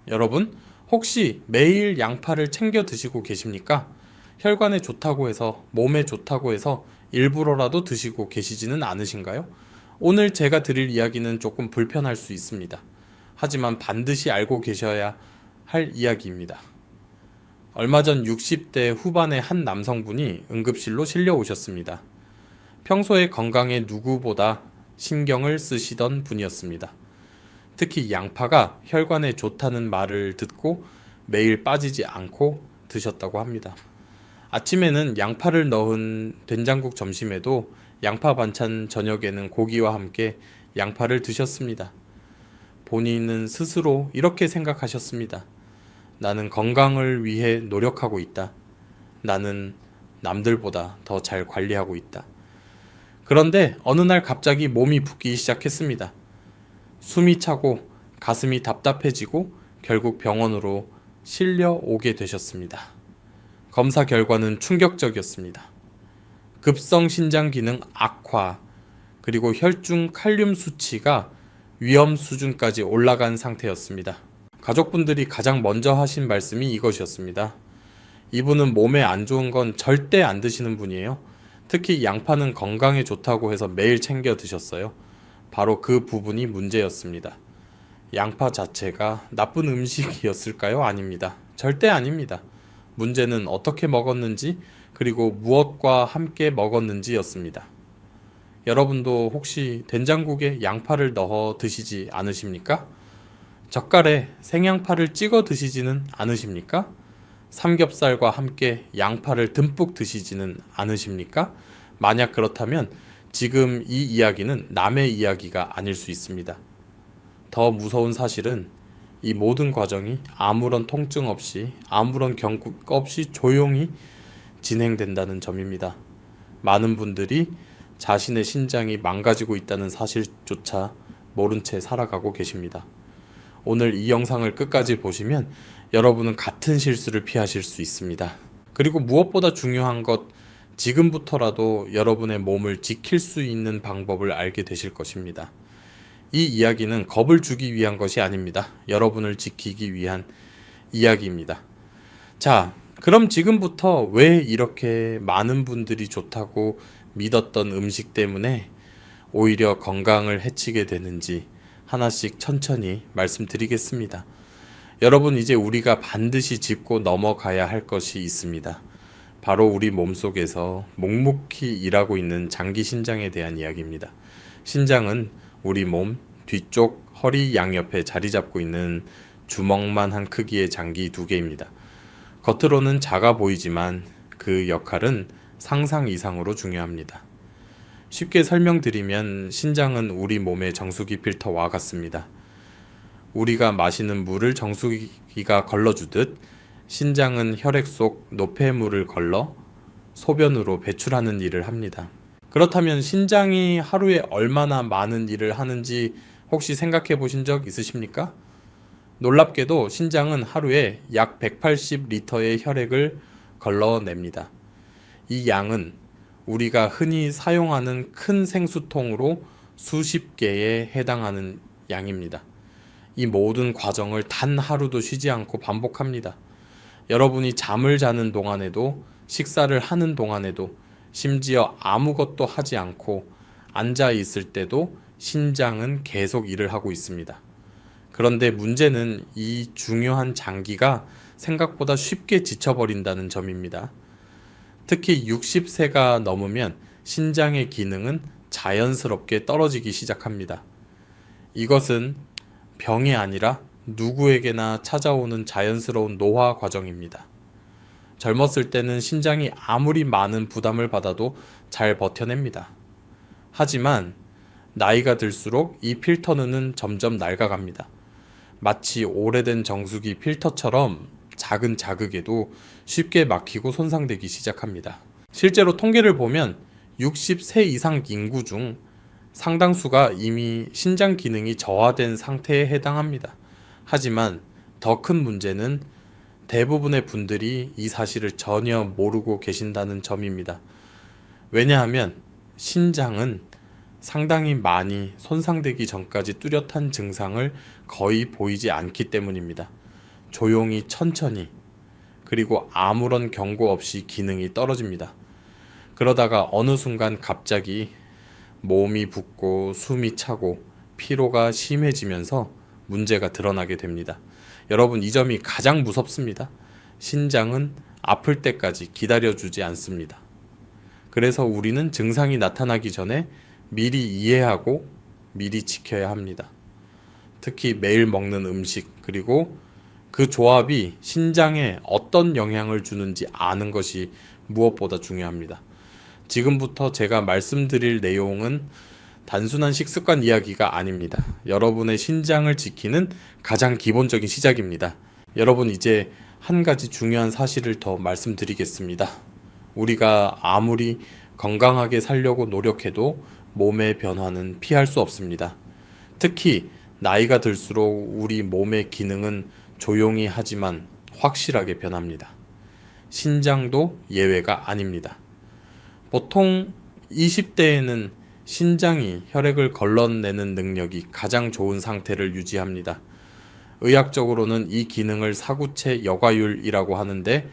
여러분, 혹시 매일 양파를 챙겨 드시고 계십니까? 혈관에 좋다고 해서, 몸에 좋다고 해서 일부러라도 드시고 계시지는 않으신가요? 오늘 제가 드릴 이야기는 조금 불편할 수 있습니다. 하지만 반드시 알고 계셔야 할 이야기입니다. 얼마 전 60대 후반의 한 남성분이 응급실로 실려 오셨습니다. 평소에 건강에 누구보다 신경을 쓰시던 분이었습니다. 특히 양파가 혈관에 좋다는 말을 듣고 매일 빠지지 않고 드셨다고 합니다. 아침에는 양파를 넣은 된장국, 점심에도 양파 반찬, 저녁에는 고기와 함께 양파를 드셨습니다. 본인은 스스로 이렇게 생각하셨습니다. 나는 건강을 위해 노력하고 있다. 나는 남들보다 더 잘 관리하고 있다. 그런데 어느 날 갑자기 몸이 붓기 시작했습니다. 숨이 차고 가슴이 답답해지고 결국 병원으로 실려오게 되셨습니다. 검사 결과는 충격적이었습니다. 급성 신장 기능 악화, 그리고 혈중 칼륨 수치가 위험 수준까지 올라간 상태였습니다. 가족분들이 가장 먼저 하신 말씀이 이것이었습니다. 이분은 몸에 안 좋은 건 절대 안 드시는 분이에요. 특히 양파는 건강에 좋다고 해서 매일 챙겨 드셨어요. 바로 그 부분이 문제였습니다. 양파 자체가 나쁜 음식이었을까요? 아닙니다. 절대 아닙니다. 문제는 어떻게 먹었는지, 그리고 무엇과 함께 먹었는지였습니다. 여러분도 혹시 된장국에 양파를 넣어 드시지 않으십니까? 젓갈에 생양파를 찍어 드시지는 않으십니까? 삼겹살과 함께 양파를 듬뿍 드시지는 않으십니까? 만약 그렇다면 지금 이 이야기는 남의 이야기가 아닐 수 있습니다. 더 무서운 사실은 이 모든 과정이 아무런 통증 없이, 아무런 경고 없이 조용히 진행된다는 점입니다. 많은 분들이 자신의 신장이 망가지고 있다는 사실조차 모른 채 살아가고 계십니다. 오늘 이 영상을 끝까지 보시면 여러분은 같은 실수를 피하실 수 있습니다. 그리고 무엇보다 중요한 것, 지금부터라도 여러분의 몸을 지킬 수 있는 방법을 알게 되실 것입니다. 이 이야기는 겁을 주기 위한 것이 아닙니다. 여러분을 지키기 위한 이야기입니다. 자, 그럼 지금부터 왜 이렇게 많은 분들이 좋다고 믿었던 음식 때문에 오히려 건강을 해치게 되는지 하나씩 천천히 말씀드리겠습니다. 여러분, 이제 우리가 반드시 짚고 넘어가야 할 것이 있습니다. 바로 우리 몸속에서 묵묵히 일하고 있는 장기 신장에 대한 이야기입니다. 신장은 우리 몸 뒤쪽 허리 양옆에 자리 잡고 있는 주먹만한 크기의 장기 두 개입니다. 겉으로는 작아 보이지만 그 역할은 상상 이상으로 중요합니다. 쉽게 설명드리면 신장은 우리 몸의 정수기 필터와 같습니다. 우리가 마시는 물을 정수기가 걸러주듯 신장은 혈액 속 노폐물을 걸러 소변으로 배출하는 일을 합니다. 그렇다면 신장이 하루에 얼마나 많은 일을 하는지 혹시 생각해 보신 적 있으십니까? 놀랍게도 신장은 하루에 약 180리터의 혈액을 걸러냅니다. 이 양은 우리가 흔히 사용하는 큰 생수통으로 수십 개에 해당하는 양입니다. 이 모든 과정을 단 하루도 쉬지 않고 반복합니다. 여러분이 잠을 자는 동안에도, 식사를 하는 동안에도, 심지어 아무것도 하지 않고 앉아 있을 때도 신장은 계속 일을 하고 있습니다. 그런데 문제는 이 중요한 장기가 생각보다 쉽게 지쳐버린다는 점입니다. 특히 60세가 넘으면 신장의 기능은 자연스럽게 떨어지기 시작합니다. 이것은 병이 아니라 누구에게나 찾아오는 자연스러운 노화 과정입니다. 젊었을 때는 신장이 아무리 많은 부담을 받아도 잘 버텨냅니다. 하지만 나이가 들수록 이 필터는 점점 낡아갑니다. 마치 오래된 정수기 필터처럼 작은 자극에도 쉽게 막히고 손상되기 시작합니다. 실제로 통계를 보면 60세 이상 인구 중 상당수가 이미 신장 기능이 저하된 상태에 해당합니다. 하지만 더 큰 문제는 대부분의 분들이 이 사실을 전혀 모르고 계신다는 점입니다. 왜냐하면 신장은 상당히 많이 손상되기 전까지 뚜렷한 증상을 거의 보이지 않기 때문입니다. 조용히 천천히 그리고 아무런 경고 없이 기능이 떨어집니다. 그러다가 어느 순간 갑자기 몸이 붓고 숨이 차고 피로가 심해지면서 문제가 드러나게 됩니다. 여러분, 이 점이 가장 무섭습니다. 신장은 아플 때까지 기다려주지 않습니다. 그래서 우리는 증상이 나타나기 전에 미리 이해하고 미리 지켜야 합니다. 특히 매일 먹는 음식 그리고 그 조합이 신장에 어떤 영향을 주는지 아는 것이 무엇보다 중요합니다. 지금부터 제가 말씀드릴 내용은 단순한 식습관 이야기가 아닙니다. 여러분의 신장을 지키는 가장 기본적인 시작입니다. 여러분, 이제 한 가지 중요한 사실을 더 말씀드리겠습니다. 우리가 아무리 건강하게 살려고 노력해도 몸의 변화는 피할 수 없습니다. 특히 나이가 들수록 우리 몸의 기능은 조용히 하지만 확실하게 변합니다. 신장도 예외가 아닙니다. 보통 20대에는 신장이 혈액을 걸러내는 능력이 가장 좋은 상태를 유지합니다. 의학적으로는 이 기능을 사구체 여과율이라고 하는데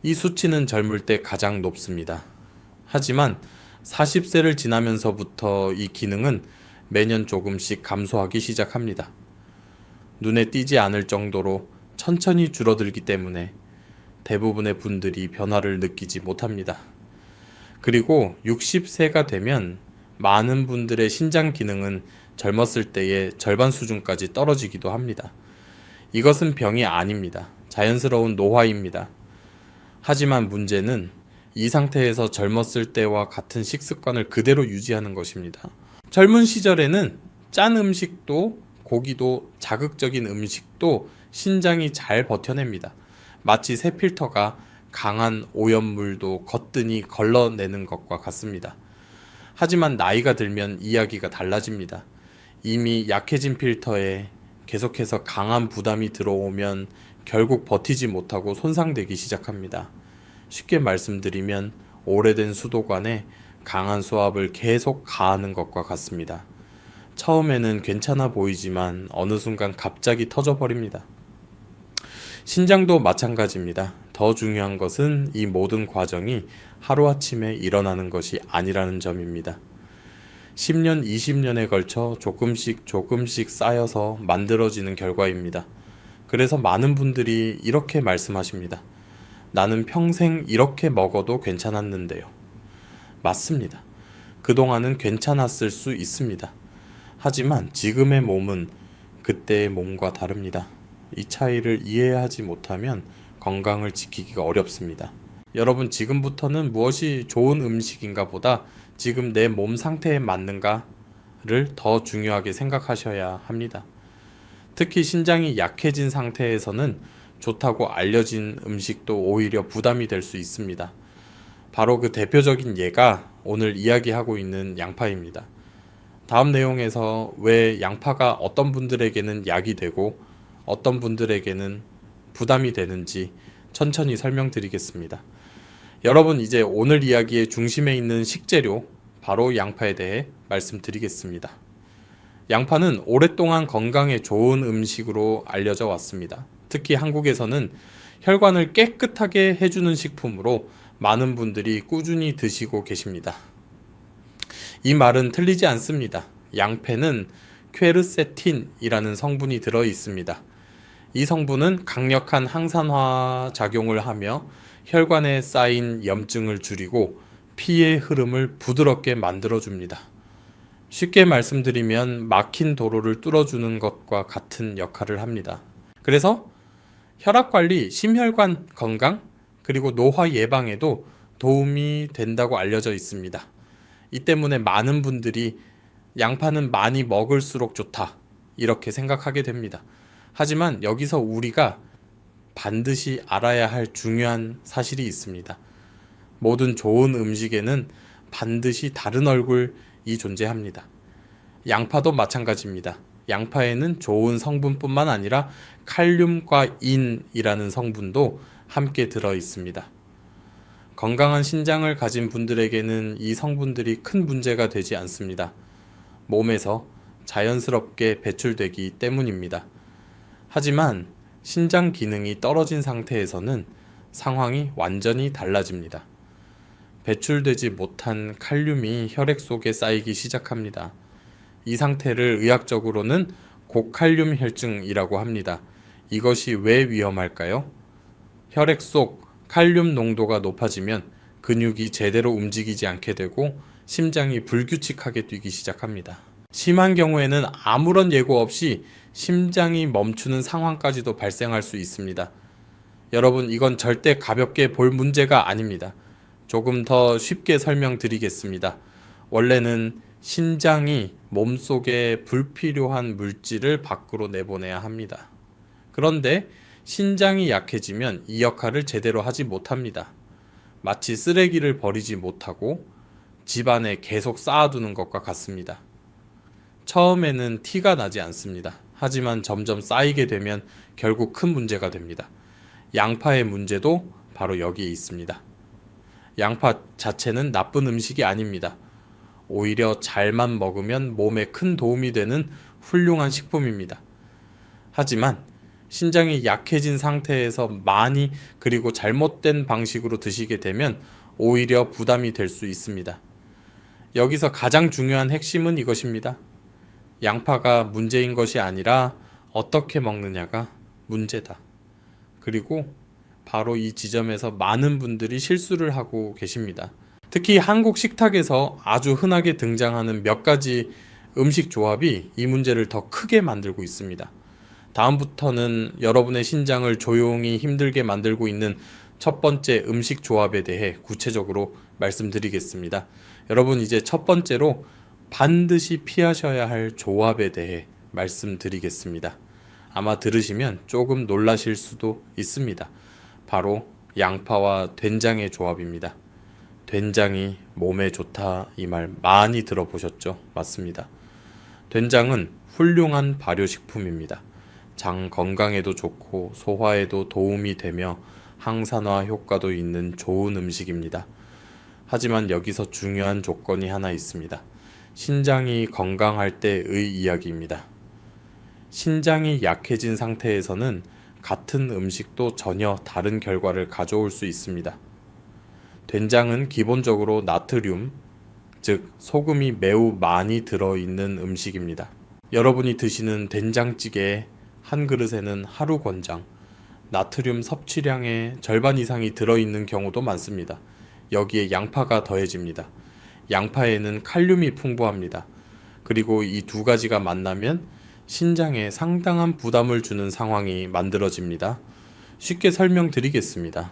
이 수치는 젊을 때 가장 높습니다. 하지만 40세를 지나면서부터 이 기능은 매년 조금씩 감소하기 시작합니다. 눈에 띄지 않을 정도로 천천히 줄어들기 때문에 대부분의 분들이 변화를 느끼지 못합니다. 그리고 60세가 되면 많은 분들의 신장 기능은 젊었을 때의 절반 수준까지 떨어지기도 합니다. 이것은 병이 아닙니다. 자연스러운 노화입니다. 하지만 문제는 이 상태에서 젊었을 때와 같은 식습관을 그대로 유지하는 것입니다. 젊은 시절에는 짠 음식도 고기도 자극적인 음식도 신장이 잘 버텨냅니다. 마치 새 필터가 강한 오염물도 거뜬히 걸러내는 것과 같습니다. 하지만 나이가 들면 이야기가 달라집니다. 이미 약해진 필터에 계속해서 강한 부담이 들어오면 결국 버티지 못하고 손상되기 시작합니다. 쉽게 말씀드리면 오래된 수도관에 강한 수압을 계속 가하는 것과 같습니다. 처음에는 괜찮아 보이지만 어느 순간 갑자기 터져버립니다. 신장도 마찬가지입니다. 더 중요한 것은 이 모든 과정이 하루아침에 일어나는 것이 아니라는 점입니다. 10년, 20년에 걸쳐 조금씩 쌓여서 만들어지는 결과입니다. 그래서 많은 분들이 이렇게 말씀하십니다. 나는 평생 이렇게 먹어도 괜찮았는데요. 맞습니다. 그동안은 괜찮았을 수 있습니다. 하지만 지금의 몸은 그때의 몸과 다릅니다. 이 차이를 이해하지 못하면 건강을 지키기가 어렵습니다. 여러분, 지금부터는 무엇이 좋은 음식인가 보다 지금 내 몸 상태에 맞는가를 더 중요하게 생각하셔야 합니다. 특히 신장이 약해진 상태에서는 좋다고 알려진 음식도 오히려 부담이 될 수 있습니다. 바로 그 대표적인 예가 오늘 이야기하고 있는 양파입니다. 다음 내용에서 왜 양파가 어떤 분들에게는 약이 되고 어떤 분들에게는 부담이 되는지 천천히 설명드리겠습니다. 여러분, 이제 오늘 이야기의 중심에 있는 식재료, 바로 양파에 대해 말씀드리겠습니다. 양파는 오랫동안 건강에 좋은 음식으로 알려져 왔습니다. 특히 한국에서는 혈관을 깨끗하게 해주는 식품으로 많은 분들이 꾸준히 드시고 계십니다. 이 말은 틀리지 않습니다. 양패는 퀘르세틴이라는 성분이 들어 있습니다. 이 성분은 강력한 항산화 작용을 하며 혈관에 쌓인 염증을 줄이고 피의 흐름을 부드럽게 만들어줍니다. 쉽게 말씀드리면 막힌 도로를 뚫어주는 것과 같은 역할을 합니다. 그래서 혈압관리, 심혈관 건강, 그리고 노화 예방에도 도움이 된다고 알려져 있습니다. 이 때문에 많은 분들이 양파는 많이 먹을수록 좋다, 이렇게 생각하게 됩니다. 하지만 여기서 우리가 반드시 알아야 할 중요한 사실이 있습니다. 모든 좋은 음식에는 반드시 다른 얼굴이 존재합니다. 양파도 마찬가지입니다. 양파에는 좋은 성분뿐만 아니라 칼륨과 인이라는 성분도 함께 들어 있습니다. 건강한 신장을 가진 분들에게는 이 성분들이 큰 문제가 되지 않습니다. 몸에서 자연스럽게 배출되기 때문입니다. 하지만 신장 기능이 떨어진 상태에서는 상황이 완전히 달라집니다. 배출되지 못한 칼륨이 혈액 속에 쌓이기 시작합니다. 이 상태를 의학적으로는 고칼륨 혈증이라고 합니다. 이것이 왜 위험할까요? 혈액 속 칼륨 농도가 높아지면 근육이 제대로 움직이지 않게 되고 심장이 불규칙하게 뛰기 시작합니다. 심한 경우에는 아무런 예고 없이 심장이 멈추는 상황까지도 발생할 수 있습니다. 여러분, 이건 절대 가볍게 볼 문제가 아닙니다. 조금 더 쉽게 설명드리겠습니다. 원래는 신장이 몸속에 불필요한 물질을 밖으로 내보내야 합니다. 그런데 신장이 약해지면 이 역할을 제대로 하지 못합니다. 마치 쓰레기를 버리지 못하고 집안에 계속 쌓아두는 것과 같습니다. 처음에는 티가 나지 않습니다. 하지만 점점 쌓이게 되면 결국 큰 문제가 됩니다. 양파의 문제도 바로 여기에 있습니다. 양파 자체는 나쁜 음식이 아닙니다. 오히려 잘만 먹으면 몸에 큰 도움이 되는 훌륭한 식품입니다. 하지만 신장이 약해진 상태에서 많이 그리고 잘못된 방식으로 드시게 되면 오히려 부담이 될 수 있습니다. 여기서 가장 중요한 핵심은 이것입니다. 양파가 문제인 것이 아니라 어떻게 먹느냐가 문제다. 그리고 바로 이 지점에서 많은 분들이 실수를 하고 계십니다. 특히 한국 식탁에서 아주 흔하게 등장하는 몇 가지 음식 조합이 이 문제를 더 크게 만들고 있습니다. 다음부터는 여러분의 신장을 조용히 힘들게 만들고 있는 첫 번째 음식 조합에 대해 구체적으로 말씀드리겠습니다. 여러분, 이제 첫 번째로 반드시 피하셔야 할 조합에 대해 말씀드리겠습니다. 아마 들으시면 조금 놀라실 수도 있습니다. 바로 양파와 된장의 조합입니다. 된장이 몸에 좋다, 이 말 많이 들어보셨죠? 맞습니다. 된장은 훌륭한 발효식품입니다. 장 건강에도 좋고 소화에도 도움이 되며 항산화 효과도 있는 좋은 음식입니다. 하지만 여기서 중요한 조건이 하나 있습니다. 신장이 건강할 때의 이야기입니다. 신장이 약해진 상태에서는 같은 음식도 전혀 다른 결과를 가져올 수 있습니다. 된장은 기본적으로 나트륨, 즉 소금이 매우 많이 들어있는 음식입니다. 여러분이 드시는 된장찌개 한 그릇에는 하루 권장, 나트륨 섭취량의 절반 이상이 들어있는 경우도 많습니다. 여기에 양파가 더해집니다. 양파에는 칼륨이 풍부합니다. 그리고 이 두 가지가 만나면 신장에 상당한 부담을 주는 상황이 만들어집니다. 쉽게 설명드리겠습니다.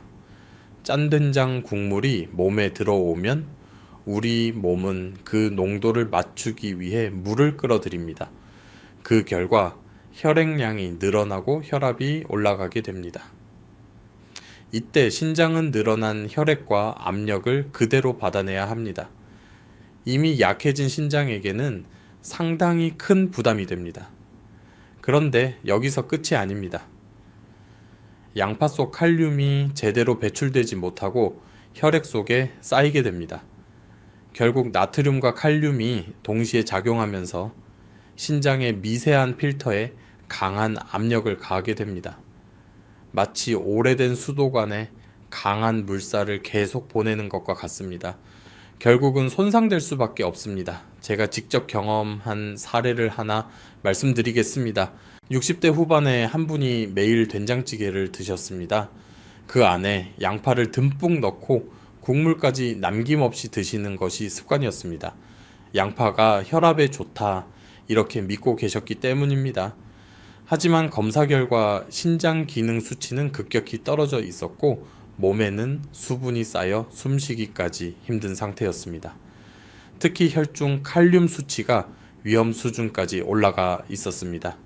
짠된장 국물이 몸에 들어오면 우리 몸은 그 농도를 맞추기 위해 물을 끌어들입니다. 그 결과 혈액량이 늘어나고 혈압이 올라가게 됩니다. 이때 신장은 늘어난 혈액과 압력을 그대로 받아내야 합니다. 이미 약해진 신장에게는 상당히 큰 부담이 됩니다. 그런데 여기서 끝이 아닙니다. 양파 속 칼륨이 제대로 배출되지 못하고 혈액 속에 쌓이게 됩니다. 결국 나트륨과 칼륨이 동시에 작용하면서 신장의 미세한 필터에 강한 압력을 가하게 됩니다. 마치 오래된 수도관에 강한 물살을 계속 보내는 것과 같습니다. 결국은 손상될 수밖에 없습니다. 제가 직접 경험한 사례를 하나 말씀드리겠습니다. 60대 후반에 한 분이 매일 된장찌개를 드셨습니다. 그 안에 양파를 듬뿍 넣고 국물까지 남김없이 드시는 것이 습관이었습니다. 양파가 혈압에 좋다, 이렇게 믿고 계셨기 때문입니다. 하지만 검사 결과 신장 기능 수치는 급격히 떨어져 있었고 몸에는 수분이 쌓여 숨쉬기까지 힘든 상태였습니다. 특히 혈중 칼륨 수치가 위험 수준까지 올라가 있었습니다.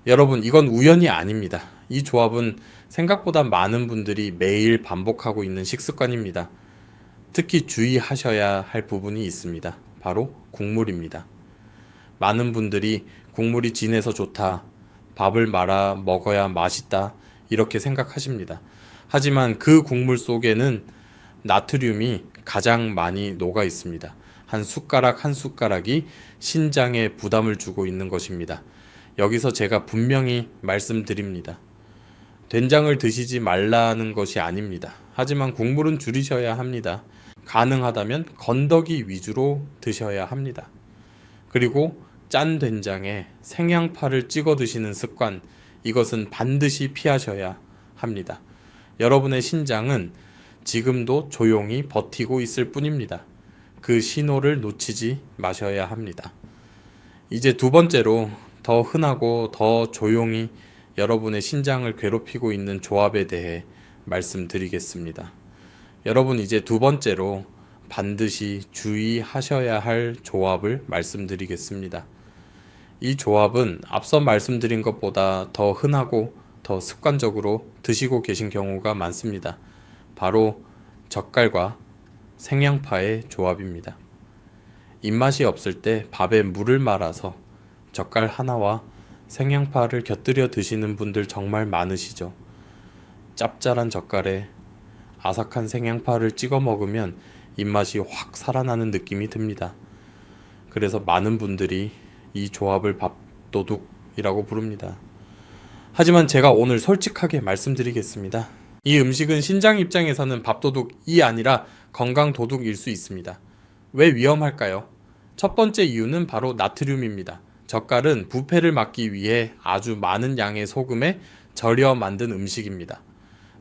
여러분, 이건 우연이 아닙니다. 이 조합은 생각보다 많은 분들이 매일 반복하고 있는 식습관입니다. 특히 주의하셔야 할 부분이 있습니다. 바로 국물입니다. 많은 분들이 국물이 진해서 좋다, 밥을 말아 먹어야 맛있다, 이렇게 생각하십니다. 하지만 그 국물 속에는 나트륨이 가장 많이 녹아 있습니다. 한 숟가락 한 숟가락이 신장에 부담을 주고 있는 것입니다. 여기서 제가 분명히 말씀드립니다. 된장을 드시지 말라는 것이 아닙니다. 하지만 국물은 줄이셔야 합니다. 가능하다면 건더기 위주로 드셔야 합니다. 그리고 짠 된장에 생양파를 찍어 드시는 습관, 이것은 반드시 피하셔야 합니다. 여러분의 신장은 지금도 조용히 버티고 있을 뿐입니다. 그 신호를 놓치지 마셔야 합니다. 이제 두 번째로 더 흔하고 더 조용히 여러분의 신장을 괴롭히고 있는 조합에 대해 말씀드리겠습니다. 여러분, 이제 두 번째로 반드시 주의하셔야 할 조합을 말씀드리겠습니다. 이 조합은 앞서 말씀드린 것보다 더 흔하고 더 습관적으로 드시고 계신 경우가 많습니다. 바로 젓갈과 생양파의 조합입니다. 입맛이 없을 때 밥에 물을 말아서 젓갈 하나와 생양파를 곁들여 드시는 분들 정말 많으시죠. 짭짤한 젓갈에 아삭한 생양파를 찍어 먹으면 입맛이 확 살아나는 느낌이 듭니다. 그래서 많은 분들이 이 조합을 밥도둑이라고 부릅니다. 하지만 제가 오늘 솔직하게 말씀드리겠습니다. 이 음식은 신장 입장에서는 밥도둑이 아니라 건강도둑일 수 있습니다. 왜 위험할까요? 첫 번째 이유는 바로 나트륨입니다. 젓갈은 부패를 막기 위해 아주 많은 양의 소금에 절여 만든 음식입니다.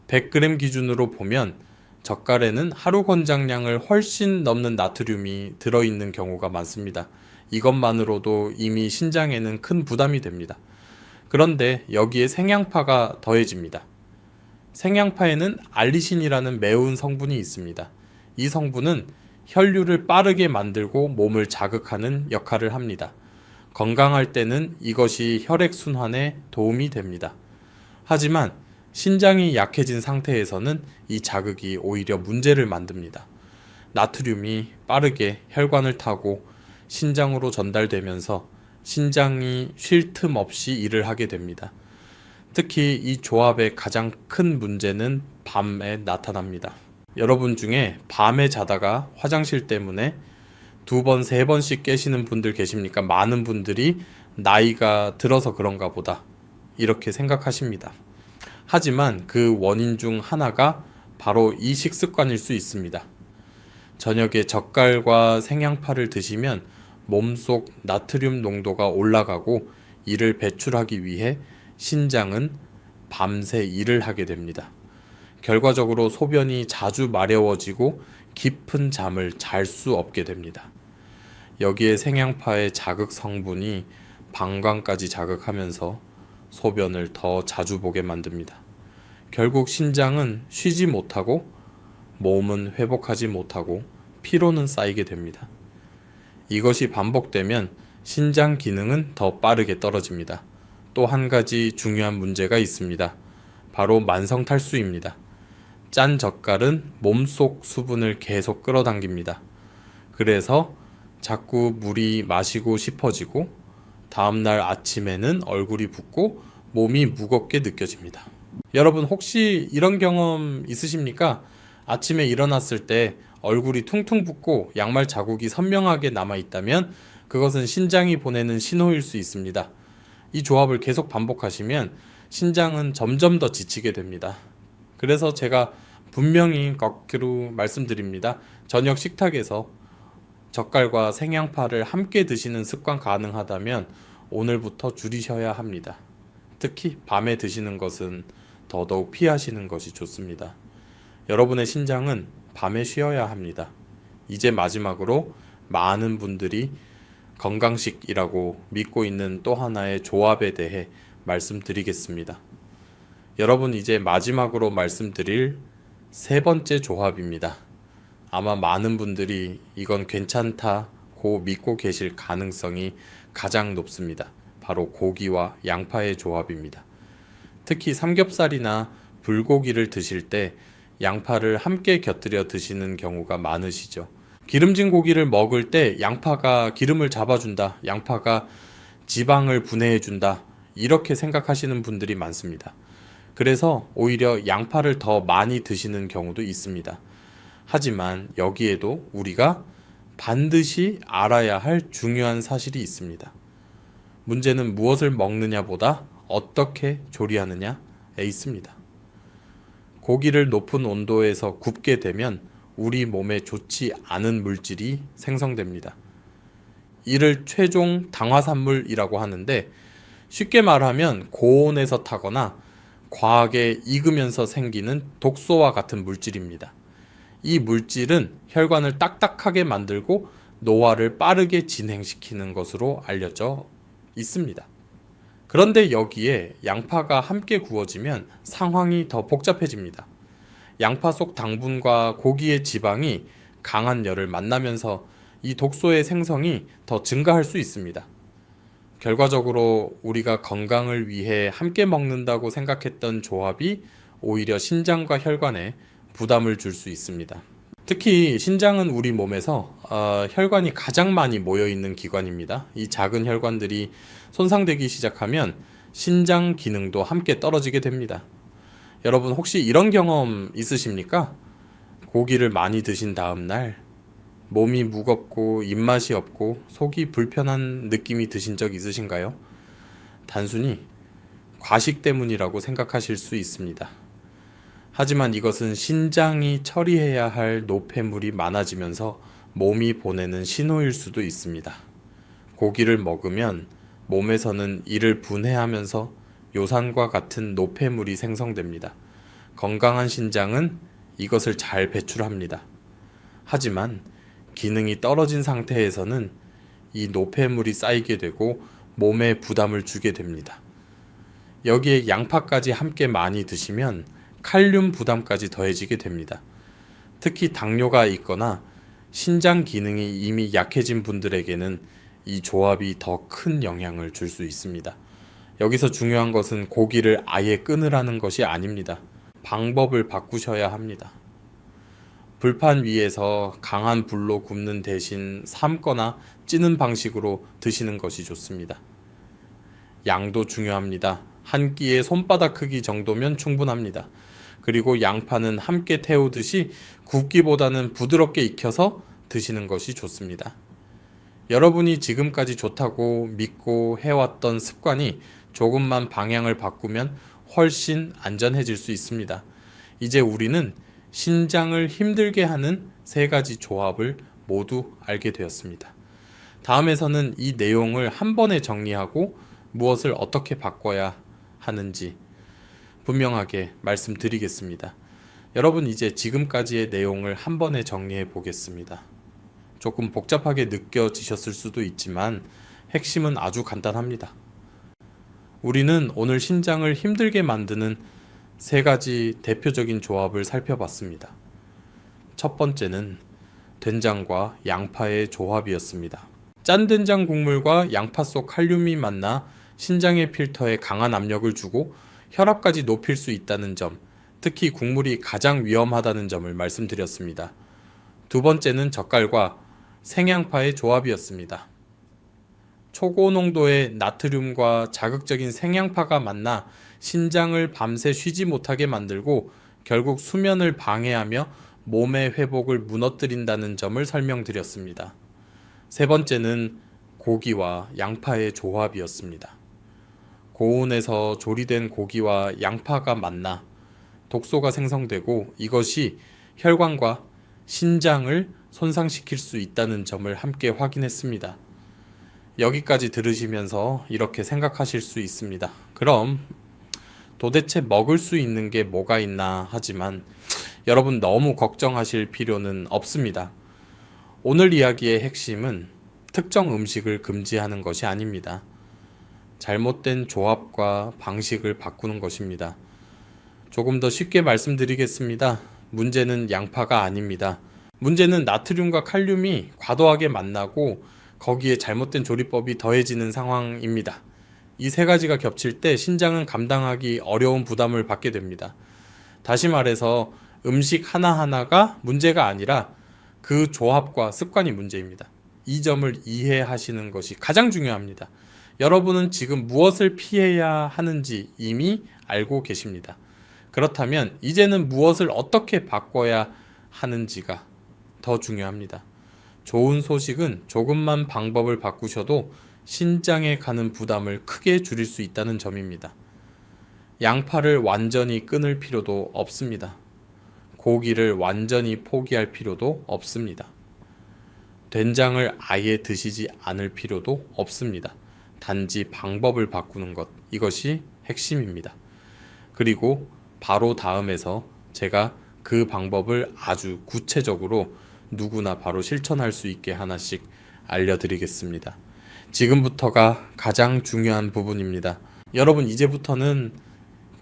100g 기준으로 보면 젓갈에는 하루 권장량을 훨씬 넘는 나트륨이 들어있는 경우가 많습니다. 이것만으로도 이미 신장에는 큰 부담이 됩니다. 그런데 여기에 생양파가 더해집니다. 생양파에는 알리신이라는 매운 성분이 있습니다. 이 성분은 혈류를 빠르게 만들고 몸을 자극하는 역할을 합니다. 건강할 때는 이것이 혈액순환에 도움이 됩니다. 하지만 신장이 약해진 상태에서는 이 자극이 오히려 문제를 만듭니다. 나트륨이 빠르게 혈관을 타고 신장으로 전달되면서 신장이 쉴 틈 없이 일을 하게 됩니다. 특히 이 조합의 가장 큰 문제는 밤에 나타납니다. 여러분 중에 밤에 자다가 화장실 때문에 2번, 3번씩 깨시는 분들 계십니까? 많은 분들이 나이가 들어서 그런가 보다 이렇게 생각하십니다. 하지만 그 원인 중 하나가 바로 이 식습관일 수 있습니다. 저녁에 젓갈과 생양파를 드시면 몸속 나트륨 농도가 올라가고 이를 배출하기 위해 신장은 밤새 일을 하게 됩니다. 결과적으로 소변이 자주 마려워지고 깊은 잠을 잘 수 없게 됩니다. 여기에 생양파의 자극 성분이 방광까지 자극하면서 소변을 더 자주 보게 만듭니다. 결국 신장은 쉬지 못하고 몸은 회복하지 못하고 피로는 쌓이게 됩니다. 이것이 반복되면 신장 기능은 더 빠르게 떨어집니다. 또 한 가지 중요한 문제가 있습니다. 바로 만성탈수입니다. 짠 젓갈은 몸속 수분을 계속 끌어당깁니다. 그래서 자꾸 물이 마시고 싶어지고 다음날 아침에는 얼굴이 붓고 몸이 무겁게 느껴집니다. 여러분, 혹시 이런 경험 있으십니까? 아침에 일어났을 때 얼굴이 퉁퉁 붓고 양말 자국이 선명하게 남아 있다면 그것은 신장이 보내는 신호일 수 있습니다. 이 조합을 계속 반복하시면 신장은 점점 더 지치게 됩니다. 그래서 제가 분명히 거꾸로 말씀드립니다. 저녁 식탁에서 젓갈과 생양파를 함께 드시는 습관 가능하다면 오늘부터 줄이셔야 합니다. 특히 밤에 드시는 것은 더더욱 피하시는 것이 좋습니다. 여러분의 신장은 밤에 쉬어야 합니다. 이제 마지막으로 많은 분들이 건강식이라고 믿고 있는 또 하나의 조합에 대해 말씀드리겠습니다. 여러분, 이제 마지막으로 말씀드릴 세 번째 조합입니다. 아마 많은 분들이 이건 괜찮다고 믿고 계실 가능성이 가장 높습니다. 바로 고기와 양파의 조합입니다. 특히 삼겹살이나 불고기를 드실 때 양파를 함께 곁들여 드시는 경우가 많으시죠. 기름진 고기를 먹을 때 양파가 기름을 잡아준다, 양파가 지방을 분해해준다, 이렇게 생각하시는 분들이 많습니다. 그래서 오히려 양파를 더 많이 드시는 경우도 있습니다. 하지만 여기에도 우리가 반드시 알아야 할 중요한 사실이 있습니다. 문제는 무엇을 먹느냐보다 어떻게 조리하느냐에 있습니다. 고기를 높은 온도에서 굽게 되면 우리 몸에 좋지 않은 물질이 생성됩니다. 이를 최종 당화산물이라고 하는데, 쉽게 말하면 고온에서 타거나 과하게 익으면서 생기는 독소와 같은 물질입니다. 이 물질은 혈관을 딱딱하게 만들고 노화를 빠르게 진행시키는 것으로 알려져 있습니다. 그런데 여기에 양파가 함께 구워지면 상황이 더 복잡해집니다. 양파 속 당분과 고기의 지방이 강한 열을 만나면서 이 독소의 생성이 더 증가할 수 있습니다. 결과적으로 우리가 건강을 위해 함께 먹는다고 생각했던 조합이 오히려 신장과 혈관에 부담을 줄 수 있습니다. 특히 신장은 우리 몸에서 혈관이 가장 많이 모여있는 기관입니다. 이 작은 혈관들이 손상되기 시작하면 신장 기능도 함께 떨어지게 됩니다. 여러분 혹시 이런 경험 있으십니까? 고기를 많이 드신 다음 날 몸이 무겁고 입맛이 없고 속이 불편한 느낌이 드신 적 있으신가요? 단순히 과식 때문이라고 생각하실 수 있습니다. 하지만 이것은 신장이 처리해야 할 노폐물이 많아지면서 몸이 보내는 신호일 수도 있습니다. 고기를 먹으면 몸에서는 이를 분해하면서 요산과 같은 노폐물이 생성됩니다. 건강한 신장은 이것을 잘 배출합니다. 하지만 기능이 떨어진 상태에서는 이 노폐물이 쌓이게 되고 몸에 부담을 주게 됩니다. 여기에 양파까지 함께 많이 드시면 칼륨 부담까지 더해지게 됩니다. 특히 당뇨가 있거나 신장 기능이 이미 약해진 분들에게는 이 조합이 더 큰 영향을 줄 수 있습니다. 여기서 중요한 것은 고기를 아예 끊으라는 것이 아닙니다. 방법을 바꾸셔야 합니다. 불판 위에서 강한 불로 굽는 대신 삶거나 찌는 방식으로 드시는 것이 좋습니다. 양도 중요합니다. 한 끼의 손바닥 크기 정도면 충분합니다. 그리고 양파는 함께 태우듯이 굽기보다는 부드럽게 익혀서 드시는 것이 좋습니다. 여러분이 지금까지 좋다고 믿고 해왔던 습관이 조금만 방향을 바꾸면 훨씬 안전해질 수 있습니다. 이제 우리는 신장을 힘들게 하는 3가지 조합을 모두 알게 되었습니다. 다음에서는 이 내용을 한 번에 정리하고 무엇을 어떻게 바꿔야 하는지 분명하게 말씀드리겠습니다. 여러분 이제 지금까지의 내용을 한 번에 정리해 보겠습니다. 조금 복잡하게 느껴지셨을 수도 있지만 핵심은 아주 간단합니다. 우리는 오늘 신장을 힘들게 만드는 3가지 대표적인 조합을 살펴봤습니다. 첫 번째는 된장과 양파의 조합이었습니다. 짠 된장 국물과 양파 속 칼륨이 만나 신장의 필터에 강한 압력을 주고 혈압까지 높일 수 있다는 점, 특히 국물이 가장 위험하다는 점을 말씀드렸습니다. 두 번째는 젓갈과 생양파의 조합이었습니다. 초고농도의 나트륨과 자극적인 생양파가 만나 신장을 밤새 쉬지 못하게 만들고 결국 수면을 방해하며 몸의 회복을 무너뜨린다는 점을 설명드렸습니다. 세 번째는 고기와 양파의 조합이었습니다. 고온에서 조리된 고기와 양파가 만나 독소가 생성되고 이것이 혈관과 신장을 손상시킬 수 있다는 점을 함께 확인했습니다. 여기까지 들으시면서 이렇게 생각하실 수 있습니다. 그럼 도대체 먹을 수 있는 게 뭐가 있나 하지만 여러분 너무 걱정하실 필요는 없습니다. 오늘 이야기의 핵심은 특정 음식을 금지하는 것이 아닙니다. 잘못된 조합과 방식을 바꾸는 것입니다. 조금 더 쉽게 말씀드리겠습니다. 문제는 양파가 아닙니다. 문제는 나트륨과 칼륨이 과도하게 만나고 거기에 잘못된 조리법이 더해지는 상황입니다. 이 3가지가 겹칠 때 신장은 감당하기 어려운 부담을 받게 됩니다. 다시 말해서 음식 하나하나가 문제가 아니라 그 조합과 습관이 문제입니다. 이 점을 이해하시는 것이 가장 중요합니다. 여러분은 지금 무엇을 피해야 하는지 이미 알고 계십니다. 그렇다면 이제는 무엇을 어떻게 바꿔야 하는지가 더 중요합니다. 좋은 소식은 조금만 방법을 바꾸셔도 신장에 가는 부담을 크게 줄일 수 있다는 점입니다. 양파를 완전히 끊을 필요도 없습니다. 고기를 완전히 포기할 필요도 없습니다. 된장을 아예 드시지 않을 필요도 없습니다. 단지 방법을 바꾸는 것, 이것이 핵심입니다. 그리고 바로 다음에서 제가 그 방법을 아주 구체적으로 누구나 바로 실천할 수 있게 하나씩 알려드리겠습니다. 지금부터가 가장 중요한 부분입니다. 여러분, 이제부터는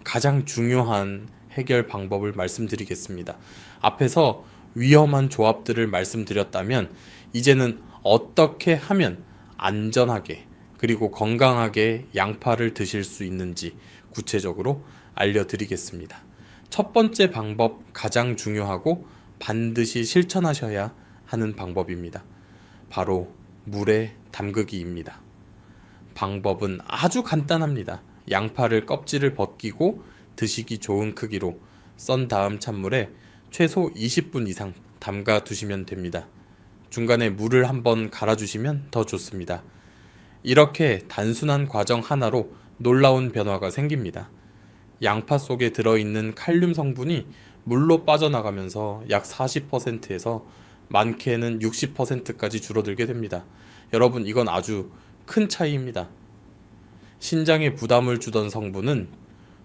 가장 중요한 해결 방법을 말씀드리겠습니다. 앞에서 위험한 조합들을 말씀드렸다면 이제는 어떻게 하면 안전하게 그리고 건강하게 양파를 드실 수 있는지 구체적으로 알려드리겠습니다. 첫 번째 방법, 가장 중요하고 반드시 실천하셔야 하는 방법입니다. 바로 물에 담그기입니다. 방법은 아주 간단합니다. 양파를 껍질을 벗기고 드시기 좋은 크기로 썬 다음 찬물에 최소 20분 이상 담가 두시면 됩니다. 중간에 물을 한번 갈아주시면 더 좋습니다. 이렇게 단순한 과정 하나로 놀라운 변화가 생깁니다. 양파 속에 들어있는 칼륨 성분이 물로 빠져나가면서 약 40%에서 많게는 60%까지 줄어들게 됩니다. 여러분, 이건 아주 큰 차이입니다. 신장에 부담을 주던 성분은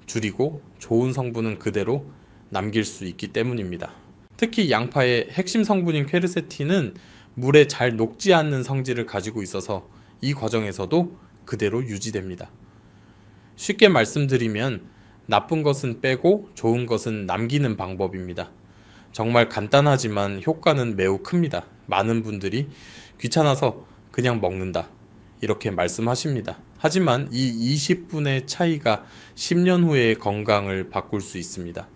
줄이고 좋은 성분은 그대로 남길 수 있기 때문입니다. 특히 양파의 핵심 성분인 퀘르세틴은 물에 잘 녹지 않는 성질을 가지고 있어서 이 과정에서도 그대로 유지됩니다. 쉽게 말씀드리면 나쁜 것은 빼고 좋은 것은 남기는 방법입니다. 정말 간단하지만 효과는 매우 큽니다. 많은 분들이 귀찮아서 그냥 먹는다, 이렇게 말씀하십니다. 하지만 이 20분의 차이가 10년 후의 건강을 바꿀 수 있습니다.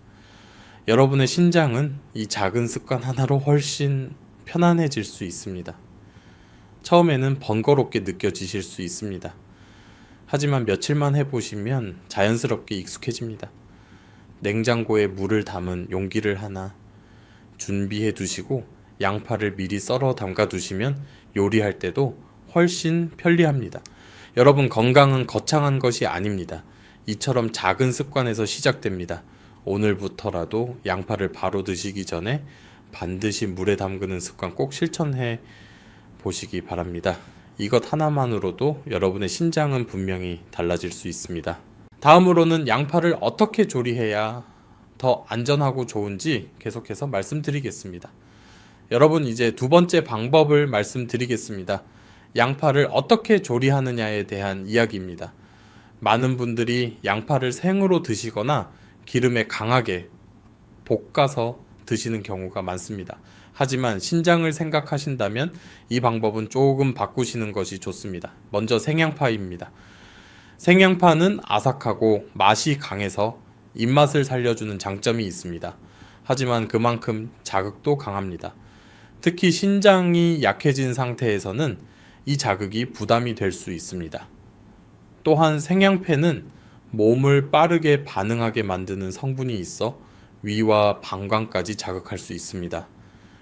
여러분의 신장은 이 작은 습관 하나로 훨씬 편안해질 수 있습니다. 처음에는 번거롭게 느껴지실 수 있습니다. 하지만 며칠만 해보시면 자연스럽게 익숙해집니다. 냉장고에 물을 담은 용기를 하나 준비해 두시고 양파를 미리 썰어 담가 두시면 요리할 때도 훨씬 편리합니다. 여러분, 건강은 거창한 것이 아닙니다. 이처럼 작은 습관에서 시작됩니다. 오늘부터라도 양파를 바로 드시기 전에 반드시 물에 담그는 습관 꼭 실천해 보시기 바랍니다. 이것 하나만으로도 여러분의 신장은 분명히 달라질 수 있습니다. 다음으로는 양파를 어떻게 조리해야 더 안전하고 좋은지 계속해서 말씀드리겠습니다. 여러분, 이제 두 번째 방법을 말씀드리겠습니다. 양파를 어떻게 조리하느냐에 대한 이야기입니다. 많은 분들이 양파를 생으로 드시거나 기름에 강하게 볶아서 드시는 경우가 많습니다. 하지만 신장을 생각하신다면 이 방법은 조금 바꾸시는 것이 좋습니다. 먼저 생양파입니다. 생양파는 아삭하고 맛이 강해서 입맛을 살려주는 장점이 있습니다. 하지만 그만큼 자극도 강합니다. 특히 신장이 약해진 상태에서는 이 자극이 부담이 될 수 있습니다. 또한 생양패는 몸을 빠르게 반응하게 만드는 성분이 있어 위와 방광까지 자극할 수 있습니다.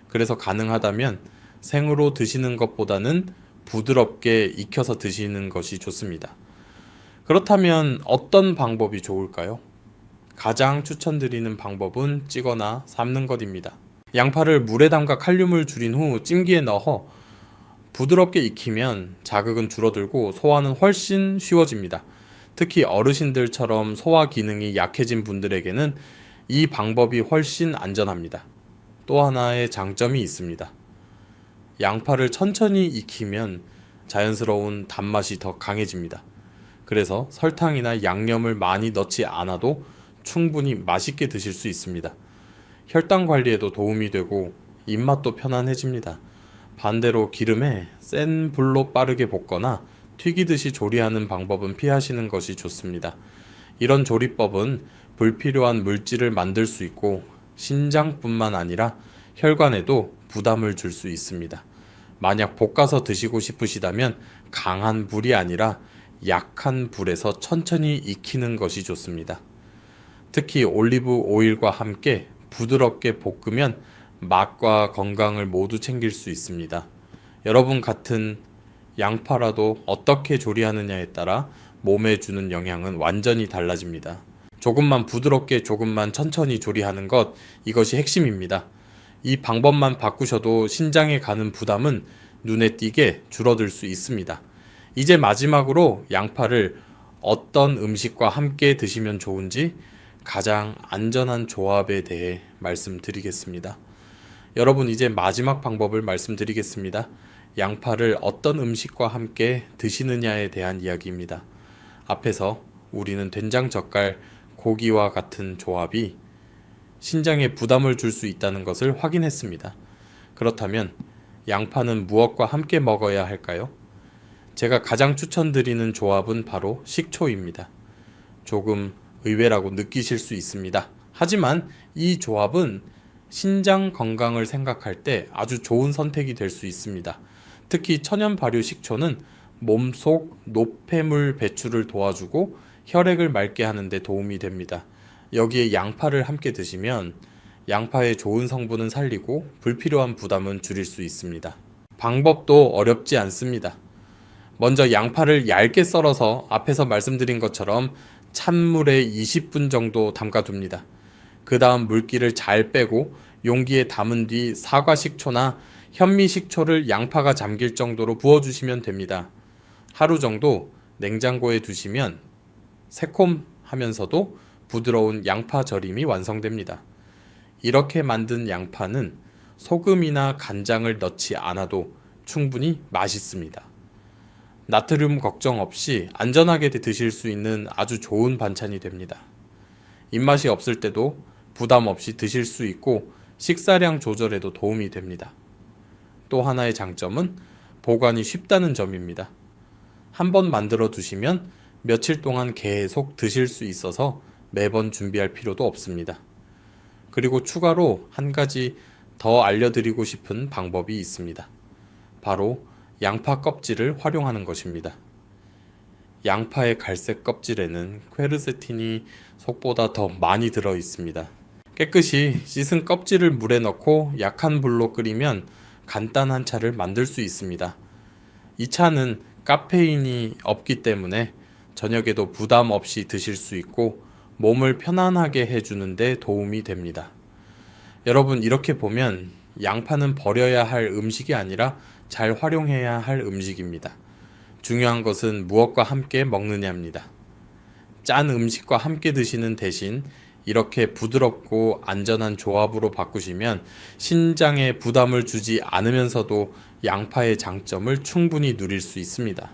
그래서 가능하다면 생으로 드시는 것보다는 부드럽게 익혀서 드시는 것이 좋습니다. 그렇다면 어떤 방법이 좋을까요? 가장 추천드리는 방법은 찌거나 삶는 것입니다. 양파를 물에 담가 칼륨을 줄인 후 찜기에 넣어 부드럽게 익히면 자극은 줄어들고 소화는 훨씬 쉬워집니다. 특히 어르신들처럼 소화 기능이 약해진 분들에게는 이 방법이 훨씬 안전합니다. 또 하나의 장점이 있습니다. 양파를 천천히 익히면 자연스러운 단맛이 더 강해집니다. 그래서 설탕이나 양념을 많이 넣지 않아도 충분히 맛있게 드실 수 있습니다. 혈당 관리에도 도움이 되고 입맛도 편안해집니다. 반대로 기름에 센 불로 빠르게 볶거나 튀기듯이 조리하는 방법은 피하시는 것이 좋습니다. 이런 조리법은 불필요한 물질을 만들 수 있고 신장뿐만 아니라 혈관에도 부담을 줄 수 있습니다. 만약 볶아서 드시고 싶으시다면 강한 불이 아니라 약한 불에서 천천히 익히는 것이 좋습니다. 특히 올리브 오일과 함께 부드럽게 볶으면 맛과 건강을 모두 챙길 수 있습니다. 여러분, 같은 양파라도 어떻게 조리하느냐에 따라 몸에 주는 영향은 완전히 달라집니다. 조금만 부드럽게 조금만 천천히 조리하는 것, 이것이 핵심입니다. 이 방법만 바꾸셔도 신장에 가는 부담은 눈에 띄게 줄어들 수 있습니다. 이제 마지막으로 양파를 어떤 음식과 함께 드시면 좋은지 가장 안전한 조합에 대해 말씀드리겠습니다. 여러분, 이제 마지막 방법을 말씀드리겠습니다. 양파를 어떤 음식과 함께 드시느냐에 대한 이야기입니다. 앞에서 우리는 된장 젓갈 고기와 같은 조합이 신장에 부담을 줄 수 있다는 것을 확인했습니다. 그렇다면 양파는 무엇과 함께 먹어야 할까요? 제가 가장 추천드리는 조합은 바로 식초입니다. 조금 의외라고 느끼실 수 있습니다. 하지만 이 조합은 신장 건강을 생각할 때 아주 좋은 선택이 될 수 있습니다. 특히 천연 발효 식초는 몸속 노폐물 배출을 도와주고 혈액을 맑게 하는 데 도움이 됩니다. 여기에 양파를 함께 드시면 양파의 좋은 성분은 살리고 불필요한 부담은 줄일 수 있습니다. 방법도 어렵지 않습니다. 먼저 양파를 얇게 썰어서 앞에서 말씀드린 것처럼 찬물에 20분 정도 담가둡니다. 그 다음 물기를 잘 빼고 용기에 담은 뒤 사과 식초나 현미 식초를 양파가 잠길 정도로 부어주시면 됩니다. 하루 정도 냉장고에 두시면 새콤하면서도 부드러운 양파 절임이 완성됩니다. 이렇게 만든 양파는 소금이나 간장을 넣지 않아도 충분히 맛있습니다. 나트륨 걱정 없이 안전하게 드실 수 있는 아주 좋은 반찬이 됩니다. 입맛이 없을 때도 부담 없이 드실 수 있고 식사량 조절에도 도움이 됩니다. 또 하나의 장점은 보관이 쉽다는 점입니다. 한번 만들어 두시면 며칠 동안 계속 드실 수 있어서 매번 준비할 필요도 없습니다. 그리고 추가로 한 가지 더 알려드리고 싶은 방법이 있습니다. 바로 양파 껍질을 활용하는 것입니다. 양파의 갈색 껍질에는 퀘르세틴이 속보다 더 많이 들어 있습니다. 깨끗이 씻은 껍질을 물에 넣고 약한 불로 끓이면 간단한 차를 만들 수 있습니다. 이 차는 카페인이 없기 때문에 저녁에도 부담 없이 드실 수 있고 몸을 편안하게 해주는 데 도움이 됩니다. 여러분, 이렇게 보면 양파는 버려야 할 음식이 아니라 잘 활용해야 할 음식입니다. 중요한 것은 무엇과 함께 먹느냐입니다. 짠 음식과 함께 드시는 대신 이렇게 부드럽고 안전한 조합으로 바꾸시면 신장에 부담을 주지 않으면서도 양파의 장점을 충분히 누릴 수 있습니다.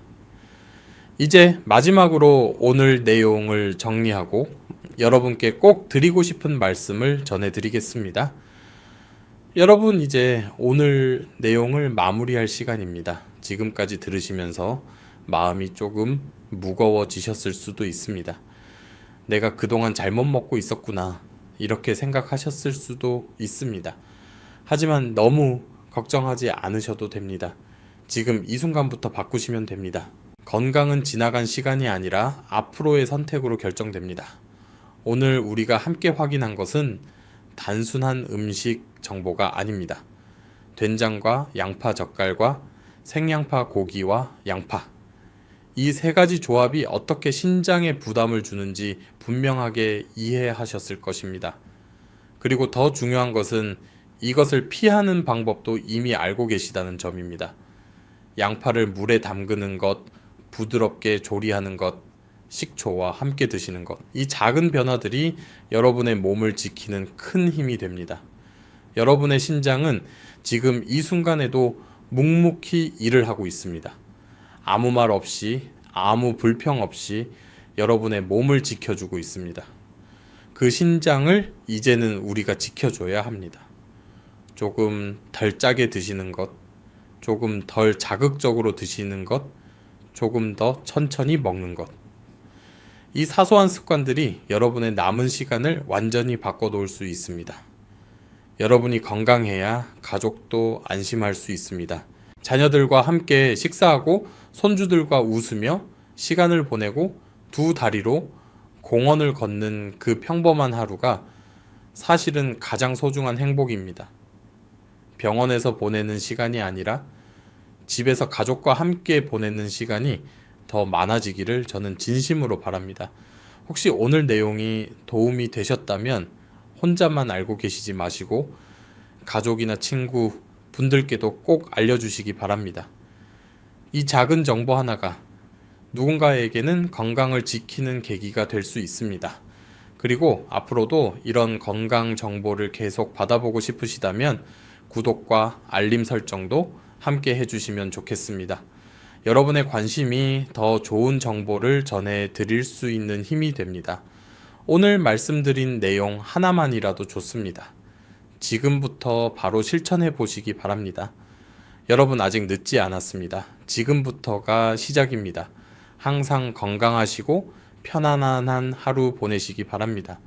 이제 마지막으로 오늘 내용을 정리하고 여러분께 꼭 드리고 싶은 말씀을 전해드리겠습니다. 여러분, 이제 오늘 내용을 마무리할 시간입니다. 지금까지 들으시면서 마음이 조금 무거워지셨을 수도 있습니다. 내가 그동안 잘못 먹고 있었구나, 이렇게 생각하셨을 수도 있습니다. 하지만 너무 걱정하지 않으셔도 됩니다. 지금 이 순간부터 바꾸시면 됩니다. 건강은 지나간 시간이 아니라 앞으로의 선택으로 결정됩니다. 오늘 우리가 함께 확인한 것은 단순한 음식 정보가 아닙니다. 된장과 양파 젓갈과 생양파 고기와 양파, 이 세 가지 조합이 어떻게 신장에 부담을 주는지 분명하게 이해하셨을 것입니다. 그리고 더 중요한 것은 이것을 피하는 방법도 이미 알고 계시다는 점입니다. 양파를 물에 담그는 것, 부드럽게 조리하는 것, 식초와 함께 드시는 것, 이 작은 변화들이 여러분의 몸을 지키는 큰 힘이 됩니다. 여러분의 신장은 지금 이 순간에도 묵묵히 일을 하고 있습니다. 아무 말 없이, 아무 불평 없이 여러분의 몸을 지켜주고 있습니다. 그 신장을 이제는 우리가 지켜줘야 합니다. 조금 덜 짜게 드시는 것, 조금 덜 자극적으로 드시는 것, 조금 더 천천히 먹는 것. 이 사소한 습관들이 여러분의 남은 시간을 완전히 바꿔놓을 수 있습니다. 여러분이 건강해야 가족도 안심할 수 있습니다. 자녀들과 함께 식사하고 손주들과 웃으며 시간을 보내고 두 다리로 공원을 걷는 그 평범한 하루가 사실은 가장 소중한 행복입니다. 병원에서 보내는 시간이 아니라 집에서 가족과 함께 보내는 시간이 더 많아지기를 저는 진심으로 바랍니다. 혹시 오늘 내용이 도움이 되셨다면 혼자만 알고 계시지 마시고 가족이나 친구, 분들께도 꼭 알려주시기 바랍니다. 이 작은 정보 하나가 누군가에게는 건강을 지키는 계기가 될 수 있습니다. 그리고 앞으로도 이런 건강 정보를 계속 받아보고 싶으시다면 구독과 알림 설정도 함께 해주시면 좋겠습니다. 여러분의 관심이 더 좋은 정보를 전해드릴 수 있는 힘이 됩니다. 오늘 말씀드린 내용 하나만이라도 좋습니다. 지금부터 바로 실천해 보시기 바랍니다. 여러분 아직 늦지 않았습니다. 지금부터가 시작입니다. 항상 건강하시고 편안한 하루 보내시기 바랍니다.